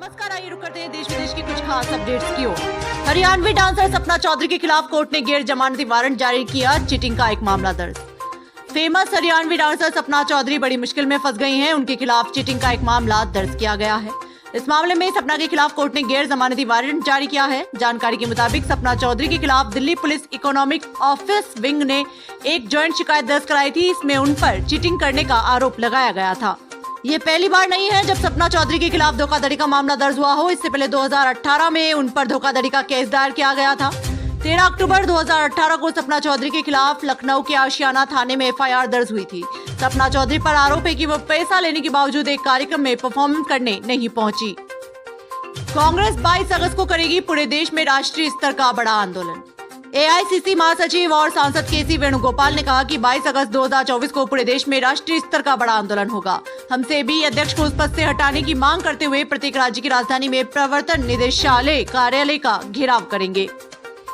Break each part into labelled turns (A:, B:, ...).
A: नमस्कार, आइए रुक करते हैं देश विदेश की कुछ खास अपडेट्स की ओर। हरियाणवी डांसर सपना चौधरी के खिलाफ कोर्ट ने गैर जमानती वारंट जारी किया, चीटिंग का एक मामला दर्ज। फेमस हरियाणवी डांसर सपना चौधरी बड़ी मुश्किल में फंस गई हैं, उनके खिलाफ चीटिंग का एक मामला दर्ज किया गया है। इस मामले में सपना के खिलाफ कोर्ट ने गैर जमानती वारंट जारी किया है। जानकारी के मुताबिक सपना चौधरी के खिलाफ Delhi police economic office wing ने एक ज्वाइंट शिकायत दर्ज कराई थी। इसमें उन पर चीटिंग करने का आरोप लगाया गया था। ये पहली बार नहीं है जब सपना चौधरी के खिलाफ धोखाधड़ी का मामला दर्ज हुआ हो। इससे पहले 2018 में उन पर धोखाधड़ी का केस दायर किया गया था। 13 अक्टूबर 2018 को सपना चौधरी के खिलाफ लखनऊ के आशियाना थाने में एफआईआर दर्ज हुई थी। सपना चौधरी पर आरोप है कि वो पैसा लेने के बावजूद एक कार्यक्रम में परफॉर्म करने नहीं पहुंची। कांग्रेस 22 अगस्त को करेगी पूरे देश में राष्ट्रीय स्तर का बड़ा आंदोलन। एआईसीसी महासचिव और सांसद केसी वेणुगोपाल ने कहा कि 22 अगस्त 2024 को पूरे देश में राष्ट्रीय स्तर का बड़ा आंदोलन होगा। हम सेबी अध्यक्ष को उस पद से हटाने की मांग करते हुए प्रत्येक राज्य की राजधानी में प्रवर्तन निदेशालय कार्यालय का घेराव करेंगे।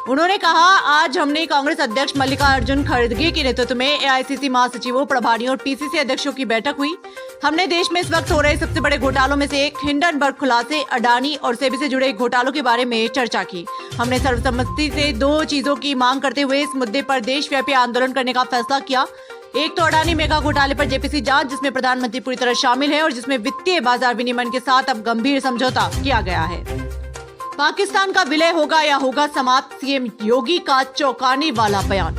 A: उन्होंने कहा, आज हमने कांग्रेस अध्यक्ष मल्लिकार्जुन खड़गे के नेतृत्व में एआईसीसी महासचिवों, प्रभारियों और पीसीसी अध्यक्षों की बैठक हुई। हमने देश में इस वक्त हो रहे सबसे बड़े घोटालों में से एक हिंडनबर्ग खुलासे, अडानी और सेबी से जुड़े घोटालों के बारे में चर्चा की। हमने सर्वसम्मति से 2 चीजों की मांग करते हुए इस मुद्दे पर देशव्यापी आंदोलन करने का फैसला किया। एक तो अडानी मेगा घोटाले पर जेपीसी जांच, जिसमें प्रधानमंत्री पूरी तरह शामिल है और जिसमें वित्तीय बाजार विनियमन के साथ अब गंभीर समझौता किया गया है। पाकिस्तान का विलय होगा या होगा समाप्त, सीएम योगी का चौंकाने वाला बयान।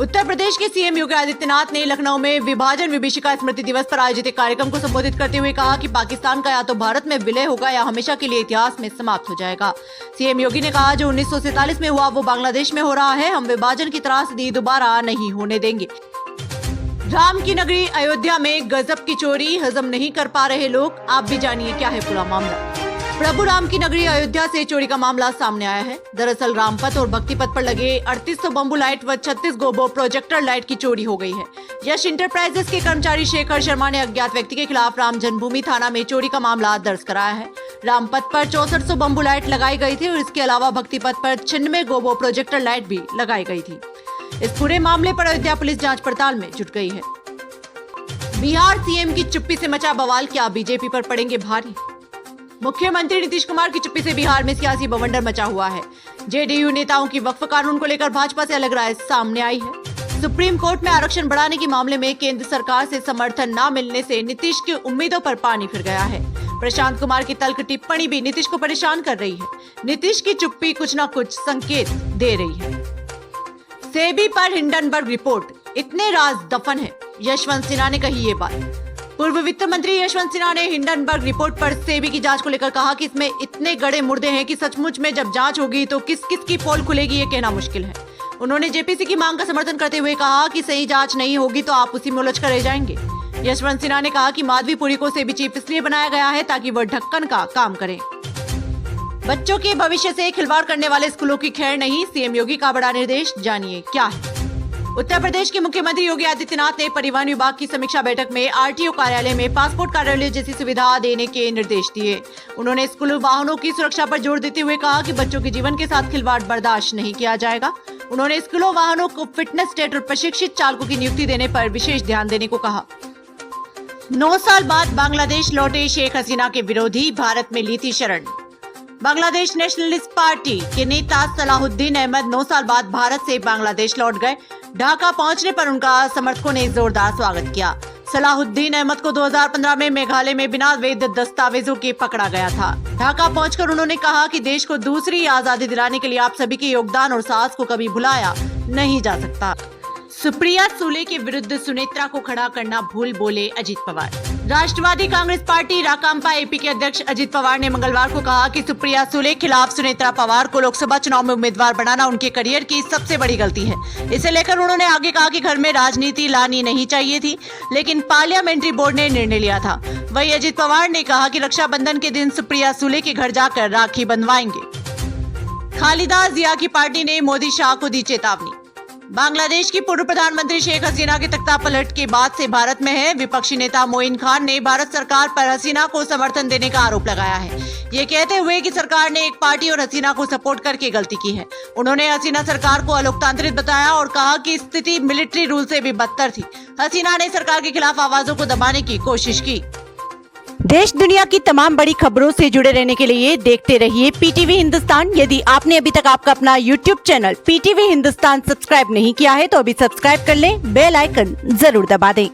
A: उत्तर प्रदेश के सीएम योगी आदित्यनाथ ने लखनऊ में विभाजन विभीषिका स्मृति दिवस पर आयोजित एक कार्यक्रम को संबोधित करते हुए कहा कि पाकिस्तान का या तो भारत में विलय होगा या हमेशा के लिए इतिहास में समाप्त हो जाएगा। सीएम योगी ने कहा, जो 1947 में हुआ वो बांग्लादेश में हो रहा है। हम विभाजन की त्रासदी दोबारा नहीं होने देंगे। राम की नगरी अयोध्या में गजब की चोरी, हजम नहीं कर पा रहे लोग। आप भी जानिए क्या है पूरा मामला। प्रभु राम की नगरी अयोध्या से चोरी का मामला सामने आया है। दरअसल रामपथ और भक्ति पथ पर लगे 3800 बम्बू लाइट व 36 गोबो प्रोजेक्टर लाइट की चोरी हो गई है। यश इंटरप्राइजेस के कर्मचारी शेखर शर्मा ने अज्ञात व्यक्ति के खिलाफ राम जन्मभूमि थाना में चोरी का मामला दर्ज कराया है। रामपथ पर 6400 बम्बू लाइट लगाई गई थी और इसके अलावा भक्ति पथ पर 96 गोबो प्रोजेक्टर लाइट भी लगाई गई थी। इस पूरे मामले पर अयोध्या पुलिस जाँच पड़ताल में जुट गई है। बिहार सीएम की चुप्पी से मचा बवाल, क्या बीजेपी पर पड़ेंगे भारी। मुख्यमंत्री नीतीश कुमार की चुप्पी से बिहार में सियासी बवंडर मचा हुआ है। जेडीयू नेताओं की वक्फ कानून को लेकर भाजपा से अलग राय सामने आई है। सुप्रीम कोर्ट में आरक्षण बढ़ाने के मामले में केंद्र सरकार से समर्थन न मिलने से नीतीश की उम्मीदों पर पानी फिर गया है। प्रशांत कुमार की तल्ख टिप्पणी भी नीतीश को परेशान कर रही है। नीतीश की चुप्पी कुछ न कुछ संकेत दे रही है। सेबी पर हिंडनबर्ग रिपोर्ट, इतने राज दफन है, यशवंत सिन्हा ने कही ये बात। पूर्व वित्त मंत्री यशवंत सिन्हा ने हिंडनबर्ग रिपोर्ट पर सेबी की जांच को लेकर कहा कि इसमें इतने गड़े मुर्दे हैं कि सचमुच में जब जांच होगी तो किस किस की पोल खुलेगी ये कहना मुश्किल है। उन्होंने जेपीसी की मांग का समर्थन करते हुए कहा कि सही जांच नहीं होगी तो आप उसी में उलझ कर रह जाएंगे। यशवंत सिन्हा ने कहा कि माधवीपुरी को सेबी चीफ इसलिए बनाया गया है ताकि वह ढक्कन का काम करें। बच्चों के भविष्य से खिलवाड़ करने वाले स्कूलों की खैर नहीं, सीएम योगी का बड़ा निर्देश, जानिए क्या है। उत्तर प्रदेश के मुख्यमंत्री योगी आदित्यनाथ ने परिवहन विभाग की समीक्षा बैठक में आरटीओ कार्यालय में पासपोर्ट कार्यालय जैसी सुविधा देने के निर्देश दिए। उन्होंने स्कूल वाहनों की सुरक्षा पर जोर देते हुए कहा कि बच्चों के जीवन के साथ खिलवाड़ बर्दाश्त नहीं किया जाएगा। उन्होंने स्कूलों वाहनों को फिटनेस टेस्ट और प्रशिक्षित चालकों की नियुक्ति देने पर विशेष ध्यान देने को कहा। 9 साल बाद बांग्लादेश लौटे शेख हसीना के विरोधी, भारत में ली थी शरण। बांग्लादेश नेशनलिस्ट पार्टी के नेता सलाहुद्दीन अहमद 9 साल बाद भारत से बांग्लादेश लौट गए। ढाका पहुंचने पर उनका समर्थकों ने जोरदार स्वागत किया। सलाहुद्दीन अहमद को 2015 में मेघालय में बिना वैध दस्तावेजों के पकड़ा गया था। ढाका पहुंचकर उन्होंने कहा कि देश को दूसरी आजादी दिलाने के लिए आप सभी के योगदान और साहस को कभी भुलाया नहीं जा सकता। सुप्रिया सुले के विरुद्ध सुनेत्रा को खड़ा करना भूल, बोले अजित पवार। राष्ट्रवादी कांग्रेस पार्टी राकांपा एपी के अध्यक्ष अजित पवार ने मंगलवार को कहा कि सुप्रिया सुले खिलाफ सुनेत्रा पवार को लोकसभा चुनाव में उम्मीदवार बनाना उनके करियर की सबसे बड़ी गलती है। इसे लेकर उन्होंने आगे कहा कि घर में राजनीति लानी नहीं चाहिए थी, लेकिन पार्लियामेंट्री बोर्ड ने निर्णय लिया था। वहीं अजित पवार ने कहा कि रक्षाबंधन के दिन सुप्रिया सुले के घर जाकर राखी बंधवाएंगे। खालिदा जिया की पार्टी ने मोदी शाह को दी चेतावनी। बांग्लादेश की पूर्व प्रधानमंत्री शेख हसीना के तख्ता पलट के बाद से भारत में है। विपक्षी नेता मोइन खान ने भारत सरकार पर हसीना को समर्थन देने का आरोप लगाया है, ये कहते हुए कि सरकार ने एक पार्टी और हसीना को सपोर्ट करके गलती की है। उन्होंने हसीना सरकार को अलोकतांत्रिक बताया और कहा कि स्थिति मिलिट्री रूल से भी बदतर थी। हसीना ने सरकार के खिलाफ आवाजों को दबाने की कोशिश की। देश दुनिया की तमाम बड़ी खबरों से जुड़े रहने के लिए देखते रहिए पीटीवी हिंदुस्तान। यदि आपने अभी तक आपका अपना YouTube channel PTV Hindustan subscribe नहीं किया है तो अभी सब्सक्राइब कर लें, बेल आइकन जरूर दबा दें।